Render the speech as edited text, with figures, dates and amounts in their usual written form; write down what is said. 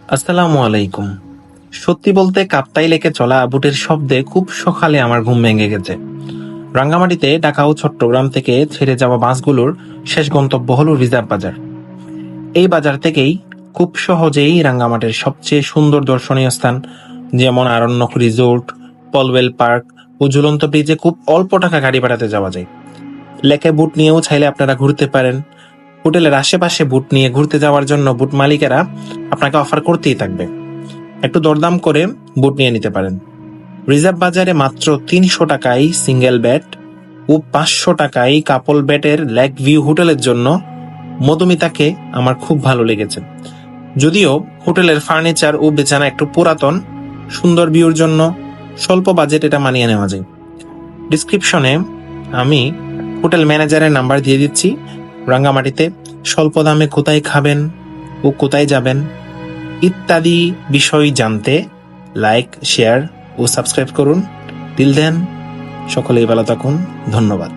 আসসালামু আলাইকুম। সত্যি বলতে কাপ্তাই লেকে চলা বুটের শব্দে খুব সকালে আমার ঘুম ভেঙে গেছে। রাঙ্গামাটিতে ঢাকা ও চট্টগ্রাম থেকে ছেড়ে যাওয়া বাসগুলোর শেষ গন্তব্য হলো রিজার্ভ বাজার। এই বাজার থেকেই খুব সহজেই রাঙ্গামাটির সবচেয়ে সুন্দর দর্শনীয় স্থান যেমন আরণ্যক রিসোর্ট, পলওয়েল পার্ক ও ঝুলন্ত ব্রিজে খুব অল্প টাকা গাড়ি ভাড়াতে যাওয়া যায়। লেকে বুট নিয়েও চাইলে আপনারা ঘুরতে পারেন। হোটেলের আশেপাশে বুট নিয়ে ঘুরতে যাওয়ার জন্য বুট মালিকেরা আপনাকে অফার করতেই থাকবে। একটু দরদাম করে বুট নিয়ে নিতে পারেন। রিজার্ভ বাজারে মাত্র ৩০০ টাকায় সিঙ্গেল বেড ও ৫০০ টাকায় কাপল বেডের লেক ভিউ হোটেলের জন্য মধুমিতাকে আমার খুব ভালো লেগেছে। যদিও হোটেলের ফার্নিচার ও বিছানা একটু পুরাতন, সুন্দর ভিউর জন্য স্বল্প বাজেট এটা মানিয়ে নেওয়া যায়। ডিসক্রিপশনে আমি হোটেল ম্যানেজারের নাম্বার দিয়ে দিচ্ছি। রাঙ্গামাটিতে স্বল্প দামে কোথায় খাবেন ও কোথায় যাবেন ইত্যাদি বিষয় জানতে লাইক, শেয়ার ও সাবস্ক্রাইব করুন। টিল দেন সকলেই ভালো থাকুন। ধন্যবাদ।